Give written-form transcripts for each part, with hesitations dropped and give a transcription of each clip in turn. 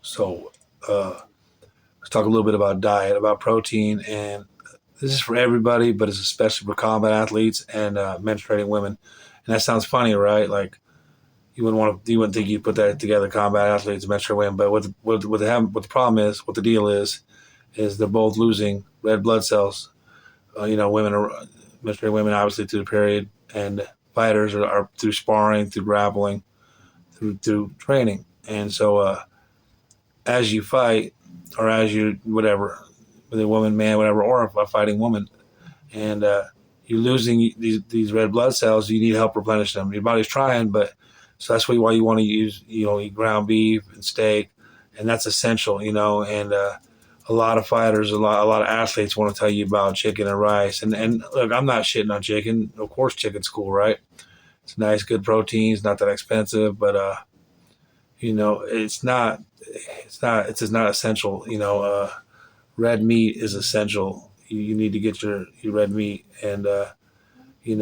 So let's talk a little bit about diet, about protein, and this is for everybody, but it's especially for combat athletes and menstruating women. And that sounds funny, right? Like you wouldn't think you'd put that together, combat athletes and menstruating women. But what the problem is, what the deal is they're both losing red blood cells. Women are menstruating women obviously through the period, and fighters are through sparring, through grappling, through training. And so as you fight, or as you whatever, with a woman, man, whatever, or a fighting woman, and you're losing these red blood cells, you need help replenish them. Your body's trying, but so that's why you want to use eat ground beef and steak, and that's essential. And a lot of fighters, a lot of athletes want to tell you about chicken and rice. And look, I'm not shitting on chicken. Of course, chicken's cool, right? It's nice, good protein. It's not that expensive, but it's just not essential. Red meat is essential. You need to get your red meat, and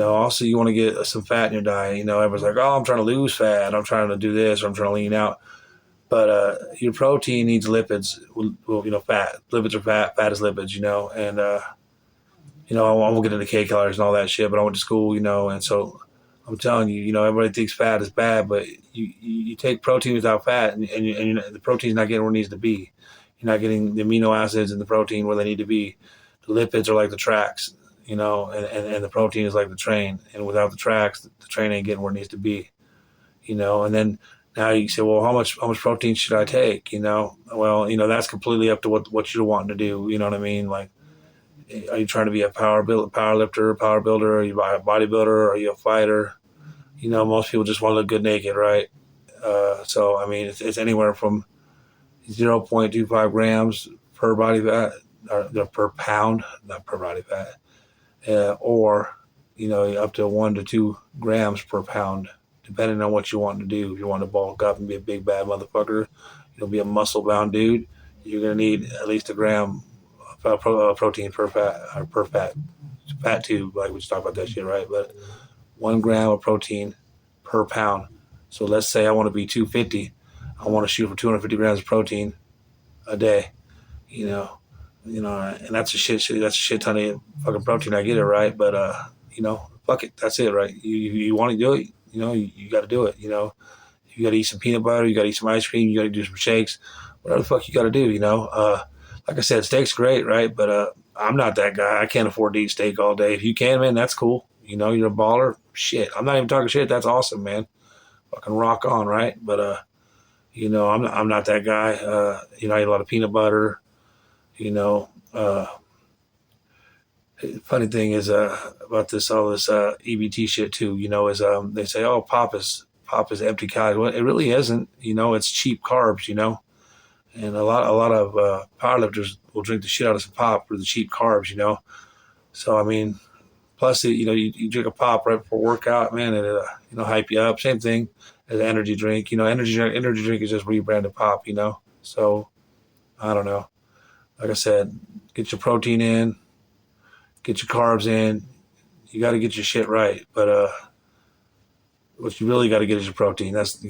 also you want to get some fat in your diet. Everyone's like, oh, I'm trying to lose fat, I'm trying to do this, or I'm trying to lean out. But your protein needs lipids. Well, fat. Lipids are fat. Fat is lipids. And I won't get into kcalors and all that shit. But I went to school. And so I'm telling you, everybody thinks fat is bad, but you take protein without fat, and the protein's not getting where it needs to be. You're not getting the amino acids and the protein where they need to be. The lipids are like the tracks, and the protein is like the train. And without the tracks, the train ain't getting where it needs to be. And then now you say, well, how much protein should I take? Well, that's completely up to what you're wanting to do. You know what I mean? Like, are you trying to be a power lifter, power builder? Are you a bodybuilder? Are you a fighter? Most people just want to look good naked, right? So I mean, it's anywhere from 0.25 grams per body fat, or per pound, not per body fat, or up to 1 to 2 grams per pound, depending on what you want to do. If you want to bulk up and be a big bad motherfucker, be a muscle bound dude, you're gonna need at least a gram of protein per fat, or per fat tube. Like we just talked about that shit, right? But 1 gram of protein per pound. So let's say I want to be 250. I want to shoot for 250 grams of protein a day. And that's a shit ton of fucking protein. I get it, right? But fuck it, that's it, right? You want to do it, you got to do it. You got to eat some peanut butter, you got to eat some ice cream, you got to do some shakes, whatever the fuck you got to do. Like I said, steak's great, right? But I'm not that guy. I can't afford to eat steak all day. If you can, man, that's cool. You're a baller. Shit, I'm not even talking shit. That's awesome, man. Fucking rock on, right? But I'm not that guy. I eat a lot of peanut butter. Uh, Funny thing is about all this EBT shit too. Is they say, oh, pop is empty calories. Well, it really isn't. It's cheap carbs. And a lot of powerlifters will drink the shit out of some pop for the cheap carbs. So I mean, plus you drink a pop right before workout, man, and it hype you up. Same thing as an energy drink. Energy drink is just rebranded pop. So I don't know. Like I said, get your protein in, get your carbs in. You got to get your shit right. But what you really got to get is your protein. That's